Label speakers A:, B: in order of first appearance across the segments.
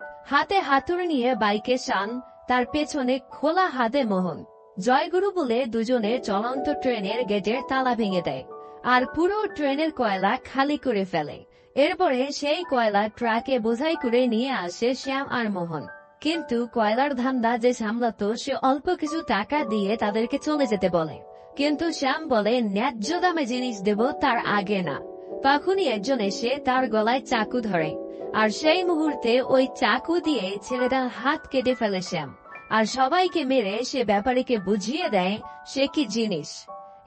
A: হাতে হাতুড়ি নিয়ে বাইকে শান, তার পেছনে খোলা হাতে মোহন। জয়গুরু বলে দুজনে চলন্ত ট্রেনের গেটের তালা ভেঙে দেয় আর পুরো ট্রেনের কয়লা খালি করে ফেলে। এরপরে সেই কয়লা ট্রাকে বোঝাই করে নিয়ে আসে শ্যাম আর মোহন। কিন্তু কয়লার ধান্দা যে সামলাতো সে অল্প কিছু টাকা দিয়ে তাদেরকে চলে যেতে বলে, কিন্তু শ্যাম বলে ন্যায্য দামে জিনিস দেব, তার আগে না। তখনই একজন এসে তার গলায় চাকু ধরে আর সেই মুহূর্তে ওই চাকু দিয়ে ছেলেটার হাত কেটে ফেলে শ্যাম, আর সবাইকে মেরে সে ব্যাপারীকে বুঝিয়ে দেয় সে কি জিনিস।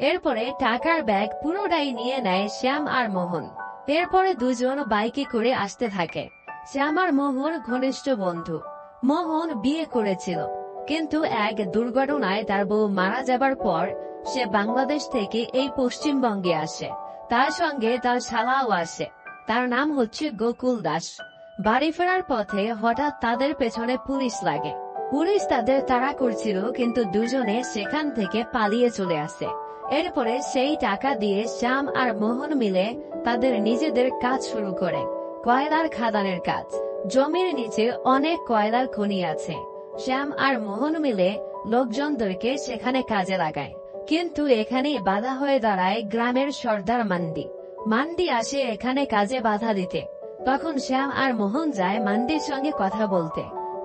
A: এরপরে টাকার ব্যাগ পুরোটাই নিয়ে নেয় শ্যাম আর মোহন। এরপরে দুজন বাইকে করে আসতে থাকে। শ্যাম আর মোহন ঘনিষ্ঠ বন্ধু। মোহন বিয়ে করেছিল, কিন্তু এক দুর্ঘটনায় তার বউ মারা যাবার পর সে বাংলাদেশ থেকে এই পশ্চিমবঙ্গে আসে। তার সঙ্গে তার শালাও আসে, তার নাম হচ্ছে গোকুল দাস। বাড়ি ফেরার পথে হঠাৎ তাদের পেছনে পুলিশ লাগে। পুলিশ তাদের তাড়া করছিল, কিন্তু দুজনে সেখান থেকে পালিয়ে চলে আসে। এরপরে সেই টাকা দিয়ে শ্যাম আর মোহন মিলে তাদের নিজেদের কাজ শুরু করে, কয়লার খাদানের কাজ। জমির নিচে অনেক কয়লার খনি আছে। শ্যাম আর মোহন মিলে লোকজনদেরকে সেখানে কাজে লাগায়, কিন্তু এখানেই বাধা হয়ে দাঁড়ায় গ্রামের সর্দার মান্ডি আসে এখানে কাজে বাধা দিতে। তখন শ্যাম আর মোহন যায় মান্ডির সঙ্গে কথা বলতে।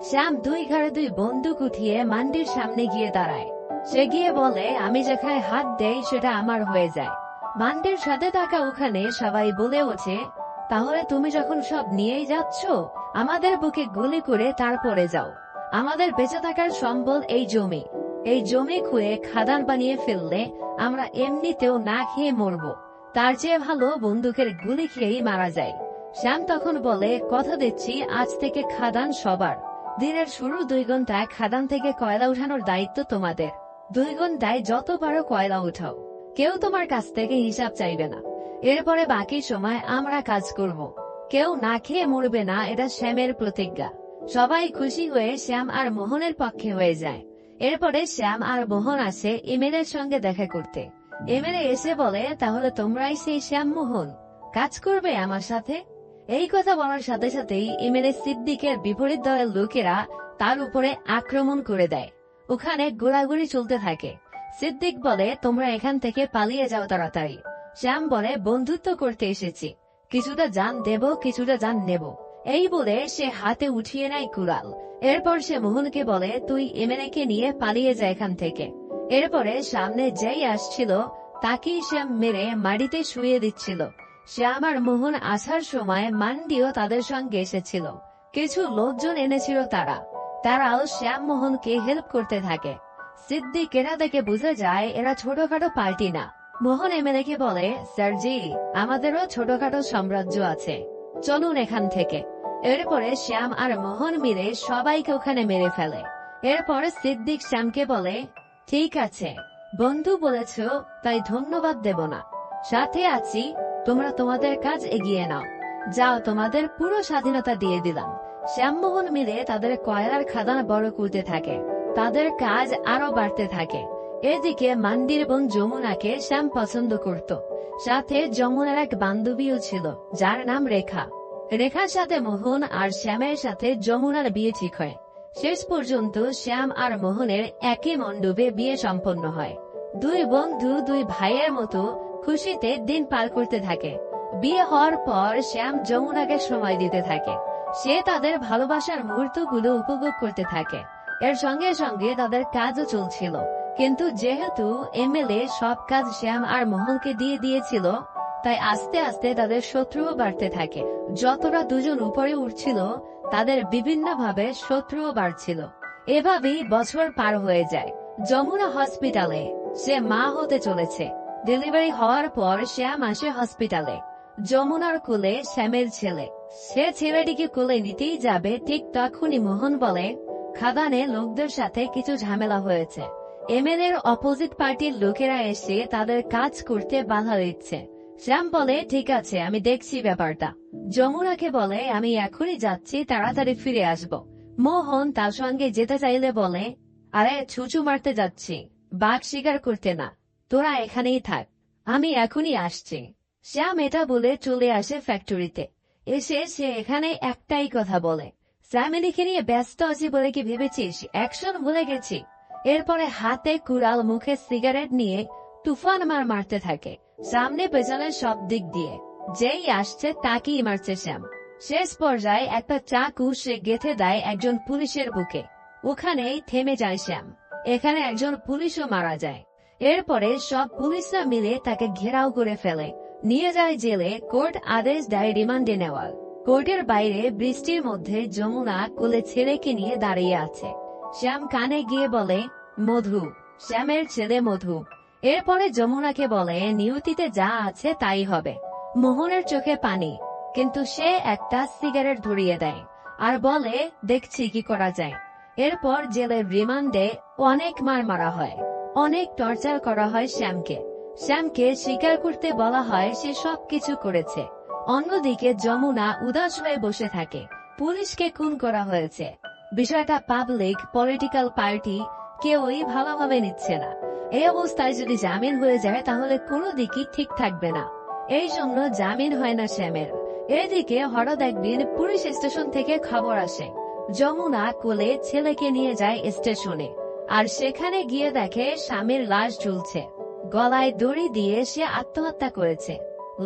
A: শ্যাম দুই ঘাড়ে দুই বন্দুক উঠিয়ে মান্ডির সামনে গিয়ে দাঁড়ায়। সে গিয়ে বলে, আমি যেখানে হাত দেই সেটা আমার হয়ে যায়। মান্ডির সাথে থাকা ওখানে সবাই বলে ওঠে, তাহলে তুমি যখন সব নিয়েই যাচ্ছ, আমাদের বুকে গুলি করে তারপরে যাও। আমাদের বেঁচে থাকার সম্বল এই জমি খুঁড়ে খাদান বানিয়ে ফেললে আমরা এমনিতেও না খেয়ে মরব, তার চেয়ে ভালো বন্দুকের গুলি খেয়েই মারা যায়। শ্যাম তখন বলে, কথা দিচ্ছি আজ থেকে খাদান সবার। দিনের শুরু 2 ঘন্টায় খাদান থেকে কয়লা উঠানোর দায়িত্ব তোমাদের। 2 ঘন্টায় যত পারো কয়লা উঠাও, কেউ তোমার কাছ থেকে হিসাব চাইবে না। এরপরে বাকি সময় আমরা কাজ করব, কেউ না খেয়ে মরবে না, এটা শ্যামের প্রতিজ্ঞা। সবাই খুশি হয়ে শ্যাম আর মোহনের পক্ষে হয়ে যায়। এরপরে শ্যাম আর মোহন আসে এমএলএর সঙ্গে দেখা করতে। এমএলএ এসে বলে, তাহলে তোমরাই সেই শ্যাম মোহন, কাজ করবে আমার সাথে? এই কথা বলার সাথে সাথেই এমএলএ সিদ্দিকের বিপরীত দলের লোকেরা তার উপরে আক্রমণ করে দেয়। ওখানে গোলাগুলি চলতে থাকে। সিদ্দিক বলে, তোমরা এখান থেকে পালিয়ে যাও তাড়াতাড়ি। শ্যাম বলে, বন্ধুত্ব করতে এসেছি, কিছুটা জান দেব, কিছুটা জান নেব। এই বলে সে হাতে উঠিয়ে নেয় কুড়াল। এরপর সে মোহনকে বলে, তুই এমএলএ কে নিয়ে পালিয়ে যা এখান থেকে। এরপরে সামনে যেই আসছিল তাকেই শ্যাম মেরে মাটিতে শুয়ে দিচ্ছিল। শ্যাম আর মোহন আসার সময় মান্ডিও তাদের সঙ্গে এসেছিল। কিছু লোকজন এনেছিল, তারাও শ্যাম মোহনকে হেল্প করতে থাকে। সিদ্দিক এরা দেখে বুঝে যায় এরা ছোটখাটো পার্টি না। মোহন এমএলএ কে বলে, স্যারজি, আমাদেরও ছোটখাটো সাম্রাজ্য আছে, চলুন এখান থেকে। এরপরে শ্যাম আর মোহন মিলে সবাইকে ওখানে মেরে ফেলে। এরপর সিদ্দিক শ্যামকে বলে, ঠিক আছে, বন্ধু বলেছ তাই ধন্যবাদ দেব না, সাথে আছি, তোমরা তোমাদের কাজ এগিয়ে নাও, যাও, তোমাদের পুরো স্বাধীনতা দিয়ে দিলাম। শ্যামমোহন মিলে তাদের কয়লার খাদান বড় করতে থাকে, তাদের কাজ আরো বাড়তে থাকে। এদিকে মান্ডির বোন যমুনাকে শ্যাম পছন্দ করত, সাথে যমুনার এক বান্ধবীও ছিল যার নাম রেখার সাথে মোহন আর শ্যামের সাথে যমুনার বিয়ে ঠিক হয়। শেষ পর্যন্ত শ্যাম আর মোহনের একই মণ্ডপে বিয়ে সম্পন্ন হয়। 2 বন্ধু 2 ভাইয়ের মতো খুশিতে দিন পার করতে থাকে। বিয়ে হওয়ার পর শ্যাম যমুনাকে সময় দিতে থাকে, সে তাদের ভালোবাসার মুহূর্তগুলো উপভোগ করতে থাকে। এর সঙ্গে সঙ্গে তাদের কাজও চলছিল, কিন্তু যেহেতু এমএলএ সব কাজ শ্যাম আর মোহনকে দিয়ে দিয়েছিল, তাই আস্তে আস্তে তাদের শত্রুও বাড়তে থাকে। যতটা দুজন উপরে উঠছিল, তাদের বিভিন্নভাবে শত্রুও বাড়ছিল। এভাবেই বছর পার হয়ে যায়। যমুনা হসপিটালে, সে মা হতে চলেছে। ডেলিভারি হওয়ার পর শ্যাম আসে হসপিটালে। যমুনার কোলে শ্যামের ছেলে। সে ছেলেটিকে কোলে নিতেই যাবে, ঠিক তখনই মোহন বলে, খাদানে লোকদের সাথে কিছু ঝামেলা হয়েছে। এমএলএর অপোজিট পার্টির লোকেরা এসে তাদের কাজ করতে বাধা দিচ্ছে। শ্যাম বলে, ঠিক আছে, আমি দেখছি ব্যাপারটা। যমুনাকে বলে, আমি এখনই যাচ্ছি, তাড়াতাড়ি ফিরে আসব। মোহন তার সঙ্গে যেতে চাইলে বলে, আরে ছুঁচু মারতে যাচ্ছি, বাঘ শিকার করতে না, তোরা এখানেই থাক, আমি এখনই আসছি। শ্যাম এটা বলে চলে আসে ফ্যাক্টরিতে। এসে সে এখানে একটাই কথা বলে, ফ্যামিলিকে নিয়ে ব্যস্ত আছি বলে কি ভেবেছিস অ্যাকশন ভুলে গেছি? এরপরে হাতে কুড়াল, মুখে সিগারেট নিয়ে তুফান মারতে থাকে সামনে পেছনে সব দিক দিয়ে। যেই আসছে তাকেই মারছে শ্যাম। শেষ পর্যায়ে একটা চাকু সে গেঁথে দেয় একজন পুলিশের বুকে। ওখানেই থেমে যায় শ্যাম। এখানে একজন পুলিশও মারা যায়। এরপরে সব পুলিশরা মিলে তাকে ঘেরাও করে ফেলে, নিয়ে যায় জেলে। কোর্ট আদেশ দেয় রিমান্ডে নেওয়ার। কোর্টের বাইরে বৃষ্টির মধ্যে যমুনা কোলে ছেলেকে নিয়ে দাঁড়িয়ে আছে। শ্যাম কানে গিয়ে বলে, মধু, শ্যামের ছেলে মধু। এরপরে যমুনাকে বলে, নিয়তিতে যা আছে তাই হবে। মোহনের চোখে পানি, কিন্তু সে একটা সিগারেট ধরিয়ে দেয় আর বলে, দেখছি কি করা যায়। এরপর জেলের রিমান্ডে অনেক মারা হয়, অনেক টর্চার করা হয় শ্যামকে। শ্যামকে স্বীকার করতে বলা হয় সে সবকিছু করেছে। অন্যদিকে যমুনা উদাস হয়ে বসে থাকে। পুলিশকে খুন করা হয়েছে, বিষয়টা পাবলিক, পলিটিক্যাল পার্টি কেউই ভালোভাবে নিচ্ছে না। এই অবস্থায় যদি জামিন হয়ে যায় তাহলে কোনো দিকই ঠিক থাকবে না। এই জন্য জামিন হয় না শ্যামের। এদিকে হঠাৎ একদিন পুলিশ স্টেশন থেকে খবর আসে যমুনা কোলে ছেলেকে নিয়ে যায় স্টেশনে, আর সেখানে গিয়ে দেখে স্বামীর লাশ ঝুলছে। গলায় দড়ি দিয়ে সে আত্মহত্যা করেছে।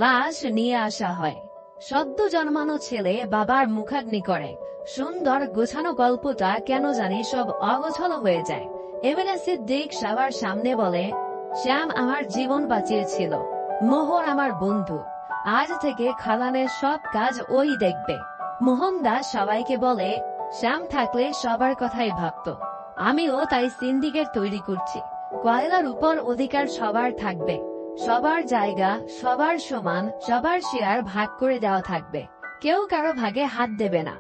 A: লাশ নিয়ে আসা হয়। সদ্য জন্মানো ছেলে বাবার মুখাগ্নি করে। সুন্দর গোছানো গল্পটা কেন জানি সব অগোছালো হয়ে যায়। এমএলএ সিদ্দিক সবার সামনে বলে, শ্যাম আমার জীবন বাঁচিয়েছিল, মোহন আমার বন্ধু। আজ থেকে খাদানের সব কাজ ওই দেখবে। মোহনদাস সবাইকে বলে, শ্যাম থাকলে সবার কথাই ভাবত। আমিও তাই সিন্ডিকেট তৈরি করছি। কয়লার উপর অধিকার সবার থাকবে, সবার জায়গা সবার সমান, সবার শেয়ার ভাগ করে দেওয়া থাকবে, কেউ কারো ভাগে হাত দেবে না।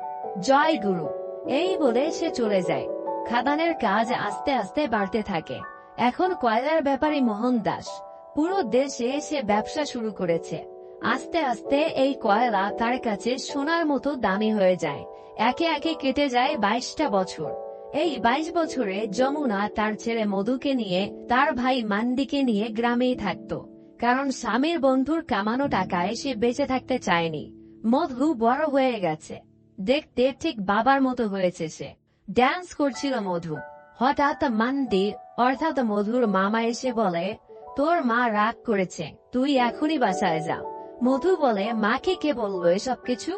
A: জয় গুরু। এই বলে সে চলে যায়। খাদানের কাজ আস্তে আস্তে বাড়তে থাকে। এখন কয়লার ব্যাপারী মোহনদাস পুরো দেশে সে ব্যবসা শুরু করেছে। আস্তে আস্তে এই কয়লা তার কাছে সোনার মতো দামি হয়ে যায়। একে একে কেটে যায় 22টা বছর। এই 22 বছরে যমুনা তার ছেলে মধুকে নিয়ে, তার ভাই মান্ডিকে নিয়ে গ্রামেই থাকত, কারণ স্বামীর বন্ধুর কামানো টাকায় সে বেঁচে থাকতে চায়নি। মধু বড় হয়ে গেছে, দেখতে ঠিক বাবার মতো হয়েছে। সে ড্যান্স করছিল মধু। হঠাৎ মান্ডি অর্থাৎ মধুর মামা এসে বলে, তোর মা রাগ করেছে, তুই এখনই বাসায় যা। মধু বলে, মাকে কে বললো এসব কিছু?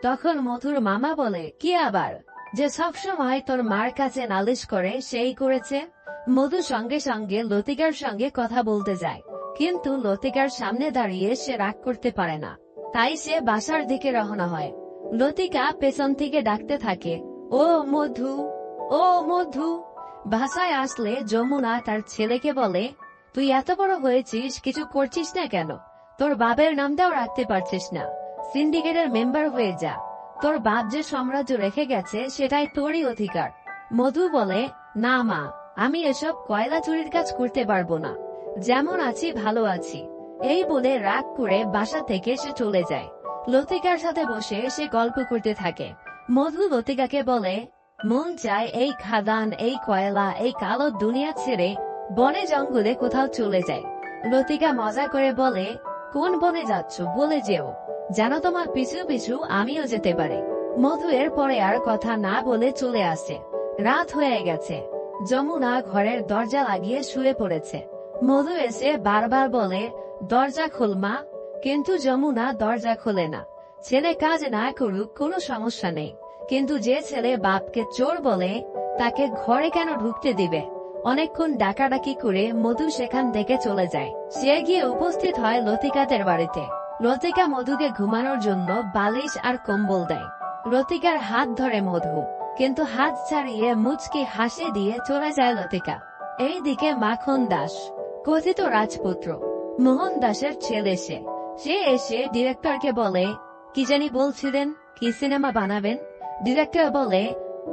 A: তখন মধুর মামা বলে, কি আবার? যে সবসময় তোর মার কাছে নালিশ করে সেই করেছে। মধু সঙ্গে সঙ্গে লতিকার সঙ্গে কথা বলতে যায়, কিন্তু লতিকার সামনে দাঁড়িয়ে সে রাগ করতে পারে না, তাই সে বাসার দিকে রওনা হয়। লতিকা পেছন থেকে ডাকতে থাকে, ও মধু, ও মধু। বাসায় আসলে যমুনা তার ছেলেকে বলে, তুই এত বড় হয়েছিস, কিছু করছিস না কেন? তোর বাবার নামটাও রাখতে পারছিস না। সিন্ডিকেটের মেম্বার হয়ে যা। তোর বাপ যে সাম্রাজ্য রেখে গেছে সেটাই তোরই অধিকার। মধু বলে, না মা, আমি এসব কয়লা চুরির কাজ করতে পারবো না, যেমন আছি ভালো আছি। এই বলে রাগ করে বাসা থেকে সে চলে যায়। লতিকার সাথে বসে সে গল্প করতে থাকে। মধু লতিকাকে বলে, মন চায় এই খাদান, এই কয়লা, এই কালো দুনিয়া ছেড়ে বনে জঙ্গলে কোথাও চলে যায়। লতিকা মজা করে বলে, কোন বনে যাচ্ছ বলে যেও, যেন তোমার পিছু পিছু আমিও যেতে পারি। মধু এর পরে আর কথা না বলে চলে আসে। রাত হয়ে গেছে। যমুনা ঘরের দরজা লাগিয়ে শুয়ে পড়েছে। মধু এসে বারবার বলে, দরজা খোল মা, কিন্তু যমুনা দরজা খোলে না। ছেলে কাজ না করুক কোনো সমস্যা নেই, কিন্তু যে ছেলে বাপকে চোর বলে তাকে ঘরে কেন ঢুকতে দিবে? অনেকক্ষণ ডাকাডাকি করে মধু সেখান থেকে চলে যায়। সে গিয়ে উপস্থিত হয় লতিকাদের বাড়িতে। লতিকা মধুকে ঘুমানোর জন্য বালিশ আর কম্বল দেয়। লতিকার হাত ধরে মধু, কিন্তু হাত ছাড়িয়ে মুচকি হাসি দিয়ে চলে যায় লতিকা। এইদিকে মাখন দাস, কথিত রাজপুত্র, মোহন দাসের ছেলে। সে এসে ডিরেক্টরকে বলে, কি জানি বলছিলেন, কি সিনেমা বানাবেন? ডিরেক্টর বলে,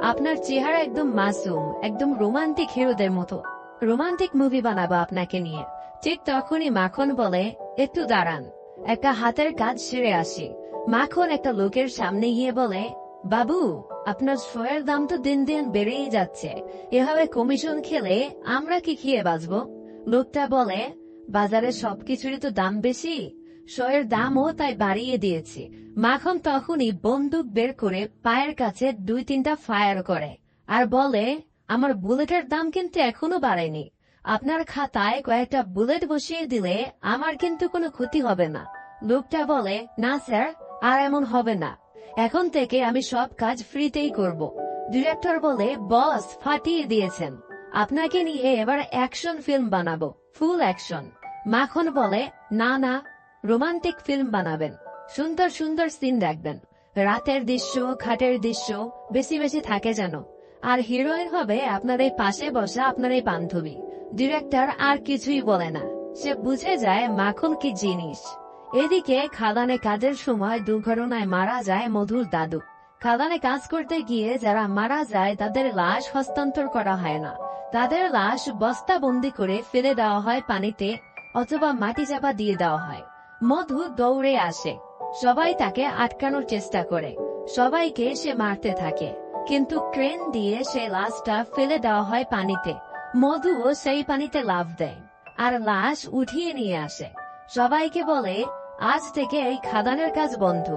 A: আপনার চেহারা একদম মাসুম, একদম রোমান্টিক হিরোদের মতো, রোমান্টিক মুভি বানাবো আপনাকে নিয়ে। ঠিক তখনই মাখন বলে, একটু দাঁড়ান, একটা হাতের কাজ সেরে আসি। মাখন একটা লোকের সামনে গিয়ে বলে, বাবু, আপনার শোয়ের দাম তো দিন দিন বেড়েই যাচ্ছে, এভাবে কমিশন খেলে আমরা কি খেয়ে বাঁচবো? লোকটা বলে, বাজারে সবকিছুরই তো দাম বেশি, শোয়ের দামও তাই বাড়িয়ে দিয়েছি। মাখন তখনই বন্দুক বের করে পায়ের কাছে 2-3টা ফায়ার করে আর বলে, আমার বুলেটের দাম কিন্তু এখনো বাড়েনি। আপনার খাতায় কয়েকটা বুলেট বসিয়ে দিলে আমার কিন্তু কোনো ক্ষতি হবে না। লোকটা বলে, না স্যার, আর এমন হবে না, এখন থেকে আমি সব কাজ ফ্রিতেই করব। ডিরেক্টর বলে, বস ফাটিয়ে দিয়েছেন, আপনাকে নিয়ে এবার অ্যাকশন ফিল্ম বানাবো, ফুল অ্যাকশন। মাখন বলে, না না, রোমান্টিক ফিল্ম বানাবেন, সুন্দর সুন্দর সিন রাখবেন, রাতের দৃশ্য, খাটের দৃশ্য বেশি বেশি থাকে যেন, আর হিরোইন হবে আপনার এই পাশে বসা আপনার এই বান্ধবী। ডিরেক্টর আর কিছুই বলে না, সে বুঝে যায় মাখন কি জিনিস। এদিকে খাদানে কাজের সময় দুর্ঘটনায় মারা যায় মধুর দাদু। খাদানে কাজ করতে গিয়ে যারা মারা যায় তাদের লাশ হস্তান্তর করা হয় না, তাদের লাশ বস্তাবন্দি করে ফেলে দেওয়া হয় পানিতে অথবা মাটি চাপা দিয়ে দেওয়া হয়। মধু দৌড়ে আসে, সবাই তাকে আটকানোর চেষ্টা করে, সবাইকে সে মারতে থাকে, কিন্তু ক্রেন দিয়ে সে লাশটা ফেলে দেওয়া হয় পানিতে। মধুও সেই পানিতে লাফ দেয় আর লাশ উঠিয়ে নিয়ে আসে। সবাইকে বলে, আজ থেকে এই খাদানের কাজ বন্ধ,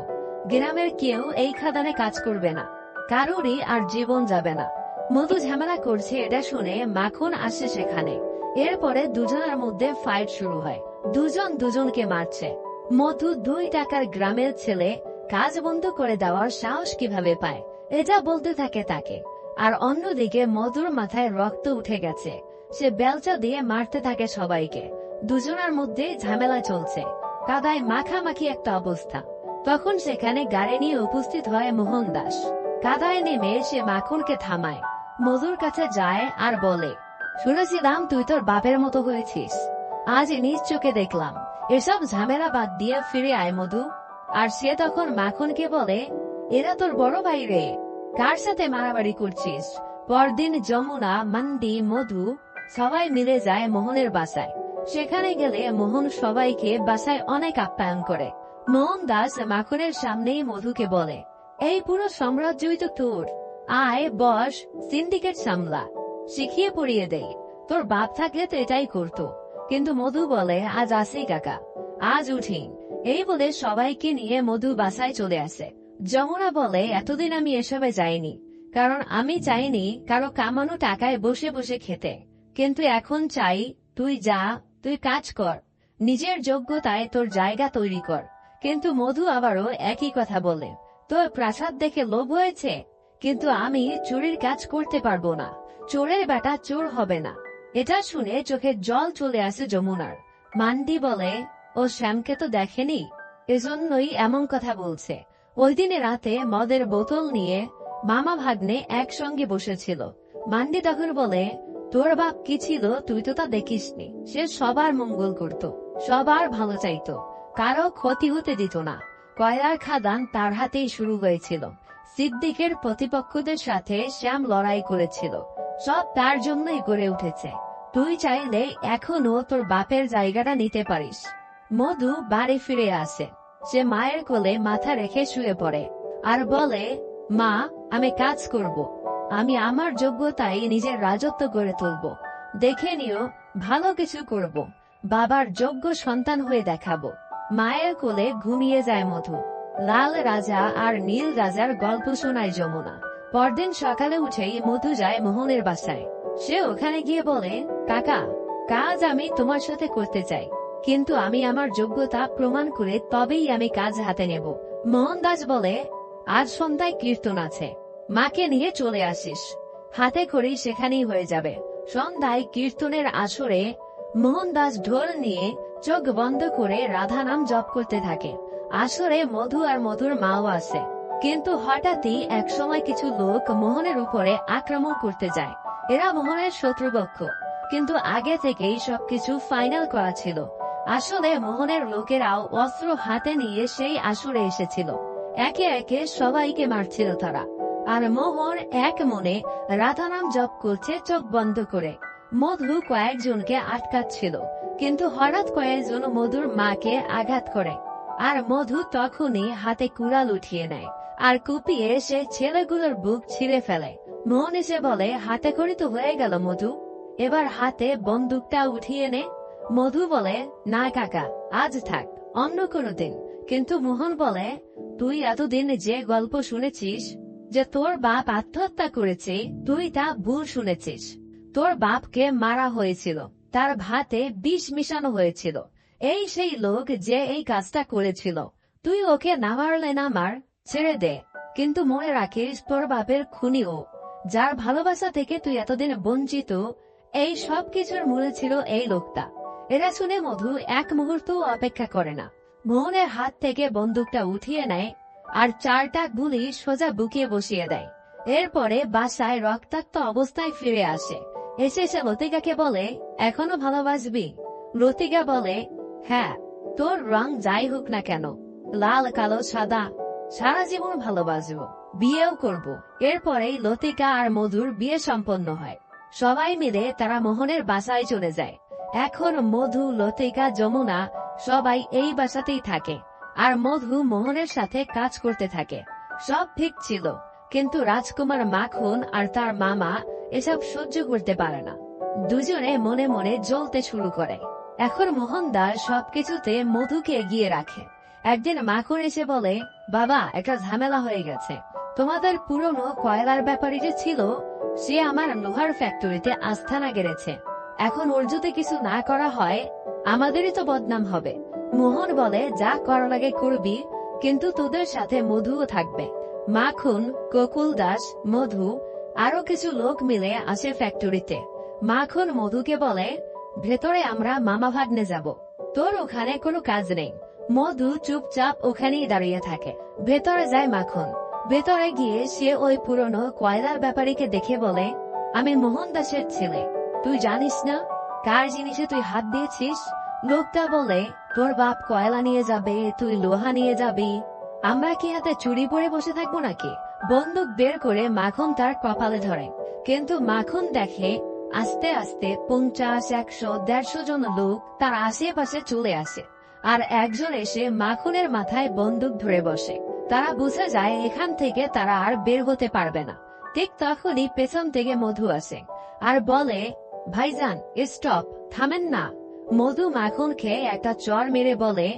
A: গ্রামের কেউ এই খাদানে কাজ করবে না, কারোরই আর জীবন যাবে না। মধু ঝামেলা করছে এটা শুনে মাখন আসে সেখানে। এরপরে দুজনের মধ্যে ফাইট শুরু হয়, দুজন দুজনকে মারছে। মধু 2 টাকার গ্রামের ছেলে কাজ বন্ধ করে দেওয়ার সাহস কিভাবে পায় এটা বলতে থাকে তাকে। আর অন্যদিকে মধুর মাথায় রক্ত উঠে গেছে, সে বেলচা দিয়ে মারতে থাকে সবাইকে। দুজনের মধ্যে ঝামেলা চলছে, কাদায় মাখামাখি একটা অবস্থা। তখন সেখানে গাড়ি নিয়ে উপস্থিত হয় মোহনদাস। কাদায় নেমে সে মাখনকে থামায়, মধুর কাছে যায় আর বলে, শুনেছিলাম তুই তোর বাপের মতো হয়েছিস, আজ নিজ চোখে দেখলাম, এসব ঝামেলা বাদ দিয়ে ফিরে আয় মধু। আর সে তখন মাখনকে বলে, এরা তোর বড় ভাই রে, কার সাথে মারামারি করছিস? পরদিন যমুনা, মান্ডি, মধু সবাই মিলে যায় মোহনের বাসায়। সেখানে গেলে মোহন সবাইকে বাসায় অনেক আপ্যায়ন করে। মোহনদাস মাখনের সামনেই মধুকে বলে, এই পুরো সাম্রাজ্যই তো তোর, আয় বস, সিন্ডিকেট সামলা, শিখিয়ে পড়িয়ে দেই। তোর বাপ থাকলে তো এটাই করতো। কিন্তু মধু বলে, আজ আসি কাকা, আজ উঠি। এই বলে সবাইকে নিয়ে মধু বাসায় চলে আসে। যমুনা বলে, এতদিন আমি এসবে যাইনি, কারণ আমি চাইনি কারো কামানো টাকায় বসে বসে খেতে, কিন্তু এখন চাই তুই যা, তুই কাজ কর, নিজের যোগ্যতায় তোর জায়গা তৈরি কর। কিন্তু মধু আবারও একই কথা বলে, তোর প্রাসাদ দেখে লোভ হয়েছে, কিন্তু আমি চোরের কাজ করতে পারবো না, চোরের বেটা চোর হবে না। এটা শুনে চোখে জল চলে আসে যমুনার। মান্ডি বলে, ও শ্যামকে তো দেখেনি, এজন্যই এমন কথা বলছে। ওই দিনে রাতে মদের বোতল নিয়ে মামা ভাগ্নে একসঙ্গে বসেছিল। মান্ডি তখন বলে, তোর বাপ কি ছিল তুই তো তা দেখিসনি, সে সবার মঙ্গল করত, সবার ভালো চাইতো, কারো ক্ষতি হতে দিত না। কয়লার খাদান তার হাতেই শুরু হয়েছিল, সিদ্দিকের প্রতিপক্ষদের সাথে শ্যাম লড়াই করেছিল, সব তার জন্যই গড়ে উঠেছে। তুই চাইলে এখনো তোর বাপের জায়গাটা নিতে পারিস। মধু বাড়ি ফিরে আসে, সে মায়ের কোলে মাথা রেখে শুয়ে পড়ে আর বলে, মা, আমি কাজ করব, আমি আমার যোগ্যতায় নিজের রাজত্ব গড়ে তুলব, দেখে নিও ভালো কিছু করব, বাবার যোগ্য সন্তান হয়ে দেখাবো। মায়ের কোলে ঘুমিয়ে যায় মধু। লাল রাজা আর নীল রাজার গল্প শোনায় যমুনা। পরদিন সকালে উঠেই মধু যায় মোহনের বাসায়। সে ওখানে গিয়ে বলে, কাকা, কাজ আমি তোমার সাথে করতে চাই, কিন্তু আমি আমার যোগ্যতা প্রমাণ করে তবেই আমি কাজ হাতে নেব। মোহনদাস বলে, আজ সন্ধ্যায় কীর্তন আছে, মাকে নিয়ে চলে আসিস, হাতে করি সেখানেই হয়ে যাবে। সন্ধ্যায় কীর্তনের আসরে মোহনদাস ঢোল নিয়ে চোখ বন্ধ করে রাধা নাম জপ করতে থাকে। আসরে মধু আর মধুর মাও আসে, কিন্তু হঠাৎই একসময় কিছু লোক মোহনের উপরে আক্রমণ করতে যায়। এরা মোহনের শত্রুপক্ষ, কিন্তু আগে থেকেই সবকিছু ফাইনাল করা ছিল। আসলে মোহনের লোকেরাও অস্ত্র হাতে নিয়ে সেই আসরে এসেছিল, একে একে সবাইকে মারছিল তারা। আর মোহন এক মনে রাধা নাম জপ করছে চোখ বন্ধ করে। মধু কয়েকজনকে আটকাচ্ছিল, কিন্তু হঠাৎ কয়েকজন মধুর মাকে আঘাত করে, আর মধু তখনই হাতে কুড়াল উঠিয়ে নেয় আর কুপিয়ে সে ছেলেগুলোর বুক ছিঁড়ে ফেলে। মোহন এসে বলে, হাতে করে তো হয়ে গেল মধু, এবার হাতে বন্দুকটা উঠিয়ে নে। মধু বলে, না কাকা, আজ থাক, অন্য কোনো দিন। কিন্তু মোহন বলে, তুই এতদিন যে গল্প শুনেছিস যে তোর বাপ আত্মহত্যা করেছে, তুই তা ভুল শুনেছিস। তোর বাপকে মারা হয়েছিল, তার ভাতে বিষ মিশানো হয়েছিল। এই সেই লোক যে এই কাজটা করেছিল। তুই ওকে না মারলে না মার, ছেড়ে দে, কিন্তু মনে রাখিস তোর বাপের খুনি ও, যার ভালোবাসা থেকে তুই এতদিন বঞ্চিত। এই সব কিছুর মূলে ছিল এই লোকটা। এরা শুনে মধু এক মুহূর্ত অপেক্ষা করে না, মোহনের হাত থেকে বন্দুকটা উঠিয়ে নেয় আর 4টা গুলি সোজা বুকে বসিয়ে দেয়। এরপরে বাসায় রক্তাক্ত অবস্থায় ফিরে আসে। এসে সে লতিকাকে বলে, এখনো ভালোবাসবি? লতিকা বলে, হ্যাঁ, তোর রং যাই হোক না কেন, লাল কালো সাদা, সারা জীবন ভালোবাসবো, বিয়েও করব। এরপরেই লতিকা আর মধুর বিয়ে সম্পন্ন হয়। সবাই মিলে তারা মোহনের বাসায় চলে যায়। এখন মধু, লতিকা, যমুনা সবাই এই বাসাতেই থাকে, আর মধু মোহনের সাথে কাজ করতে থাকে। সব ঠিক ছিল, কিন্তু রাজকুমার মাখন আর তার মামা এসব সহ্য করতে পারে না। দুজনে মনে মনে জ্বলতে শুরু করে। এখন মোহনদার সবকিছুতে মধুকে এগিয়ে রাখে। একদিন মাখন এসে বলে, বাবা, একটা ঝামেলা হয়ে গেছে। তোমাদের পুরনো কয়লার ব্যাপারী যে ছিল, সে আমার লোহার ফ্যাক্টরিতে আস্থানা গেড়েছে। এখন ওর যদি কিছু না করা হয়, আমাদেরই তো বদনাম হবে। মোহন বলে, যা করা লাগে করবি, কিন্তু তোদের সাথে মধুও থাকবে। মাখন, গোকুল দাস, মধু আরো কিছু লোক মিলে আসে ফ্যাক্টরিতে। মাখন মধুকে বলে, ভেতরে আমরা মামা ভাগ্নে যাব, তোর ওখানে কোনো কাজ নেই। মধু চুপচাপ ওখানেই দাঁড়িয়ে থাকে। ভেতরে যায় মাখন। ভেতরে গিয়ে সে ওই পুরনো কয়লার ব্যাপারীকে দেখে বলে, আমি মোহন দাসের ছেলে, তুই জানিস না কার জিনিসে তুই হাত দিয়েছিস? লোকটা বলে, তোর বাপ কয়লা নিয়ে যাবে, তুই লোহা নিয়ে যাবি, আমরা কি হাতে চুরি পরে বসে থাকবো নাকি? বন্দুক বের করে মাখন তার কপালে ধরে, কিন্তু মাখন দেখে আস্তে আস্তে 50, 100, 150 জন লোক তার আশেপাশে চলে আসে, আর একজন এসে মাখনের মাথায় বন্দুক ধরে বসে। তারা বুঝে যায় এখান থেকে তারা আর বের হতে পারবে না। ঠিক তখনই পেছন থেকে মধু আসে আর বলে, ভাইজান, স্টপ, থামেন না। মধু মাখনকে একটা চড় মেরে বলে,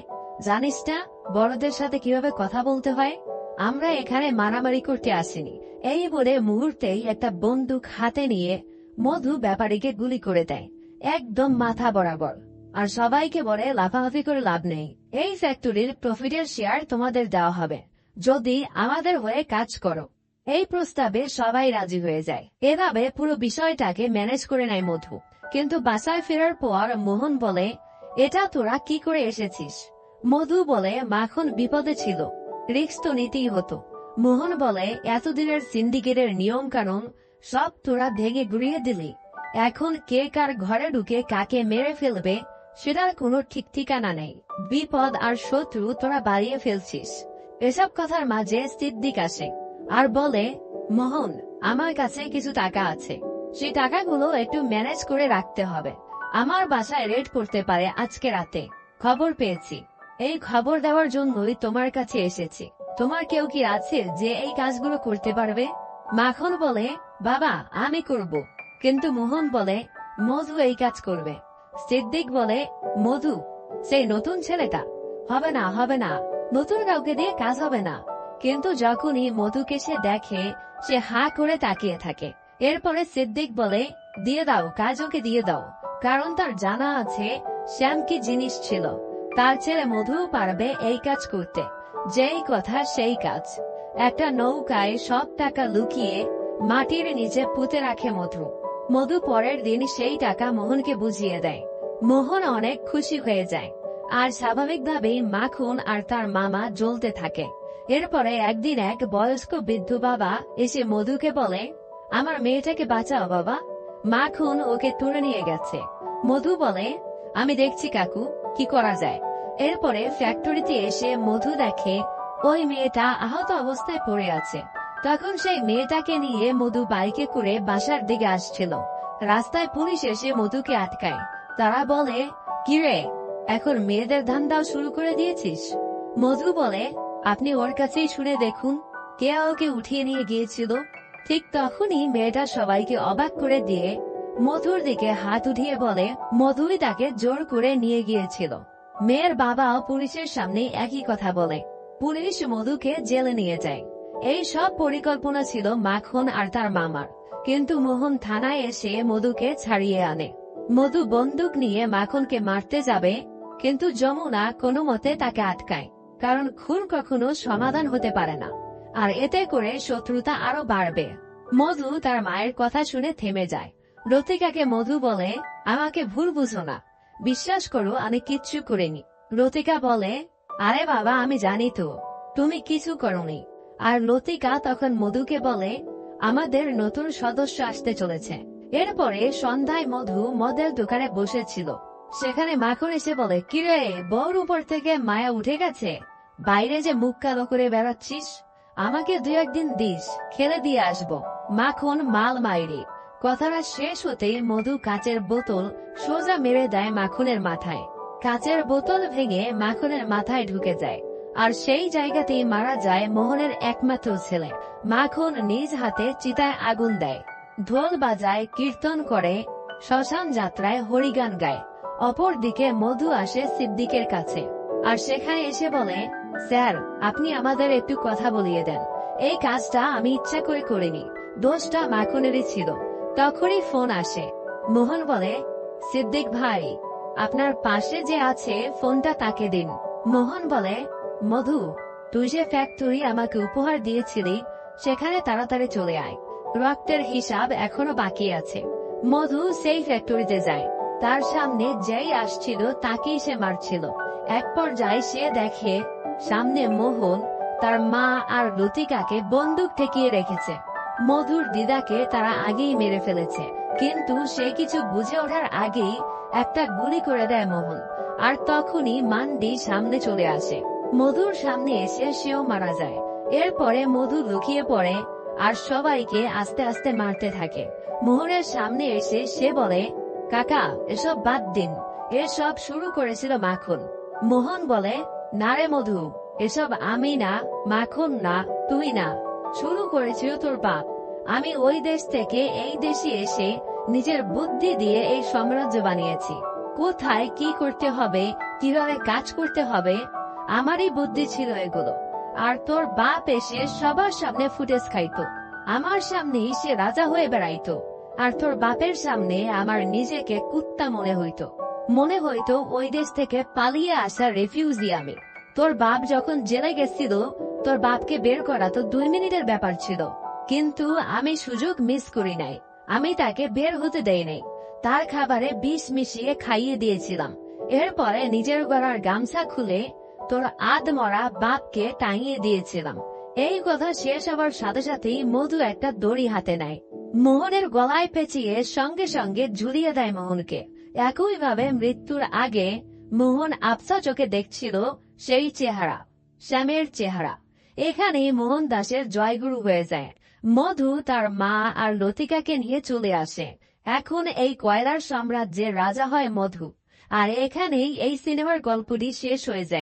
A: জানিস না বড়দের সাথে কিভাবে কথা বলতে হয়? আমরা এখানে মারামারি করতে আসিনি। এই বলে মুহূর্তেই একটা বন্দুক হাতে নিয়ে মধু ব্যাপারীকে গুলি করে দেয়, একদম মাথা বরাবর। আর সবাইকে বলে, লাফালাফি করে লাভ নেই, এই ফ্যাক্টরির প্রফিটের শেয়ার তোমাদের দেওয়া হবে যদি আমাদের হয়ে কাজ করো। এই প্রস্তাবে সবাই রাজি হয়ে যায়। এভাবে পুরো বিষয়টাকে ম্যানেজ করে নেয় মধু। কিন্তু বাসায় ফেরার পর মোহন বলে, এটা তোরা কি করে এসেছিস? মধু বলে, মাখন বিপদে ছিল, রিস্ক তো নিতেই হতো। মোহন বলে, এতদিনের সিন্ডিকেটের নিয়ম কানুন সব তোরা ভেঙে গুড়িয়ে দিলি। এখন কে কার ঘরে ঢুকে কাকে মেরে ফেলবে সেটার কোনো ঠিক ঠিকানা নেই। বিপদ আর শত্রু তোরা বাড়িয়ে ফেলছিস। এসব কথার মাঝে সিদ্দিক আসে আর বলে, মোহন, আমার কাছে কিছু টাকা আছে, সেই টাকাগুলো একটু ম্যানেজ করে রাখতে হবে। আমার বাসায় রেড করতে পারে আজকে রাতে, খবর পেয়েছি। এই খবর দেওয়ার জন্যই তোমার কাছে এসেছি। তোমার কেউ কি আছে যে এই কাজগুলো করতে পারবে? মাখন বলে, বাবা, আমি করব। কিন্তু মোহন বলে, মধু এই কাজ করবে। সিদ্দিক বলে, মধু, সেই নতুন ছেলেটা? হবে না, হবে না, নতুন কাউকে দিয়ে কাজ হবে না। কিন্তু যখনই মধুকে সে দেখে, সে হা করে তাকিয়ে থাকে। এরপরে সিদ্দিক বলে, দিয়ে দাও, কাজ ওকে দিয়ে দাও, কারণ তার জানা আছে শ্যাম কি জিনিস ছিল। তার ছেলে মধুও পারবে এই কাজ করতে। যেই কথা সেই কাজ। একটা নৌকায় সব টাকা লুকিয়ে মাটির নিচে পুঁতে রাখে মধু। মধু পরের দিন সেই টাকা মোহনকে বুঝিয়ে দেয়। মোহন অনেক খুশি হয়ে যায়, আর স্বাভাবিকভাবেই মাখন আর তার মামা জ্বলতে থাকে। এরপরে একদিন এক বয়স্ক বৃদ্ধ বাবা এসে মধুকে বলে, আমার মেয়েটাকে বাঁচাও বাবা, মাখন ওকে তুলে নিয়ে গেছে। মধু বলে, আমি দেখছি কাকু, কি করা যায়। এরপরে ফ্যাক্টরিতে এসে মধু দেখে ওই মেয়েটা আহত অবস্থায় পড়ে আছে। তখন সেই মেয়েটাকে নিয়ে মধু বাইকে করে বাসার দিকে আসছিল। রাস্তায় পুলিশ এসে মধুকে আটকায়। তারা বলে, কিরে, এখন মেয়েদের ধান্দাও শুরু করে দিয়েছিস? মধু বলে, আপনি ওর কাছেই শুনে দেখুন, কে ওকে উঠিয়ে নিয়ে গিয়েছিল। ঠিক তখনই মেয়েটা সবাইকে অবাক করে দিয়ে মধুর দিকে হাত উঠিয়ে বলে, মধুই তাকে জোর করে নিয়ে গিয়েছিল। মেয়ের বাবাও পুলিশের সামনে একই কথা বলে। পুলিশ মধুকে জেলে নিয়ে যায়। এই সব পরিকল্পনা ছিল মাখন আর তার মামার, কিন্তু মোহন থানায় এসে মধুকে ছাড়িয়ে আনে। মধু বন্দুক নিয়ে মাখনকে মারতে যাবে, কিন্তু যমুনা কোনো মতে তাকে আটকায়, কারণ খুন কখনো সমাধান হতে পারে না, আর এতে করে শত্রুতা আরো বাড়বে। মধু তার মায়ের কথা শুনে থেমে যায়। রতিকাকে মধু বলে, আমাকে ভুল বুঝো না, বিশ্বাস করো আমি কিচ্ছু করিনি। রতিকা বলে, আরে বাবা আমি জানি তো তুমি কিছু করোনি। আর লতিকা তখন মধুকে বলে, আমাদের নতুন সদস্য আসতে চলেছে। এরপরে সন্ধ্যায় মধু মদের দোকানে বসেছিল। সেখানে মাখন এসে বলে, কিরে বউর উপর থেকে মায়া উঠে গেছে? বাইরে যে মুখ কালো করে বেড়াচ্ছিস, আমাকে 2-1 দিন দিস, খেলে দিয়ে আসবো। মাখন মাল মাইরি। কথাটা শেষ হতেই মধু কাচের বোতল সোজা মেরে দেয় মাখনের মাথায়। কাচের বোতল ভেঙে মাখনের মাথায় ঢুকে যায়, আর সেই জায়গাতেই মারা যায় মোহনের একমাত্র ছেলে। মাখন নিজ হাতে চিতায় আগুন দেয়, ঢোল বাজায়, কীর্তন করে, শ্মশান যাত্রায় হরিগান গায়। অপরদিকে মধু আসে সিদ্দিকের কাছে, আর সেখানে এসে বলে, স্যার আপনি আমাদের একটু কথা বলিয়ে দেন, এই কাজটা আমি ইচ্ছা করে করিনি, দোষটা মাখনেরই ছিল। তখনই ফোন আসে। মোহন বলে, সিদ্দিক ভাই, আপনার পাশে যে আছে ফোনটা তাকে দিন। মোহন বলে, মধু তুই যে ফ্যাক্টরি আমাকে উপহার দিয়েছিলি সেখানে তাড়াতাড়ি চলে আয়, রক্তের হিসাব এখনো বাকি আছে। মধু সেই ফ্যাক্টরিতে যায়। তার সামনে যেই আসছিল তাকেই সে মারছিল। এক পর্যায়ে সে দেখে সামনে মোহন তার মা আর লতিকাকে বন্দুক ঠেকিয়ে রেখেছে। মধুর দিদাকে তারা আগেই মেরে ফেলেছে, কিন্তু সে কিছু বুঝে ওঠার আগেই একটা গুলি করে দেয় মোহন। আর তখনই মান্ডি সামনে চলে আসে। মধুর সামনে এসে সেও মারা যায়। এরপরে মধু লুকিয়ে পড়ে আর সবাইকে আস্তে আস্তে মারতে থাকে। মোহনের সামনে এসে সে বলে, কাকা এসব বাদ দিন, এসব শুরু করেছিল মাখন। মোহন বলে, না রে মধু, এসব আমি না, মাখন না, তুই না, শুরু করেছিল তোর বাপ। আমি ওই দেশ থেকে এই দেশে এসে নিজের বুদ্ধি দিয়ে এই সাম্রাজ্য বানিয়েছি। কোথায় কি করতে হবে, কিভাবে কাজ করতে হবে, আমারই বুদ্ধি ছিল এগুলো। আর তোর বাপ এসে সবার সামনে ফুটেজ খাইতো, আমার সামনেই সে রাজা হয়ে বেড়াইতো। আর তোর বাপের সামনে আমার নিজেকে কুত্তা মনে হইতো ওই দেশ থেকে পালিয়ে আসা রেফিউজি আমি। তোর বাপ যখন জেলে গেছিল, তোর বাপকে বের করা তো 2 মিনিটের ব্যাপার ছিল, কিন্তু আমি সুযোগ মিস করি নাই। আমি তাকে বের হতে দেই নাই, তার খাবারে বিষ মিশিয়ে খাইয়ে দিয়েছিলাম। এরপরে নিজের গলার গামছা খুলে তোর আধমরা বাপকে টাঙিয়ে দিয়েছিলাম। এই কথা শেষ হবার সাথে সাথেই মধু একটা দড়ি হাতে নেয়, মোহনের গলায় পেঁচিয়ে সঙ্গে সঙ্গে ঝুলিয়ে দেয় মোহনকে। একইভাবে মৃত্যুর আগে মোহন আবছা চোখে দেখছিল সেই চেহারা, শ্যামের চেহারা। এখানেই মোহন দাসের জয়গুরু হয়ে যায়। মধু তার মা আর লতিকাকে নিয়ে চলে আসে। এখন এই কয়লার সাম্রাজ্যের রাজা হয় মধু। আর এখানেই এই সিনেমার গল্পটি শেষ হয়ে যায়।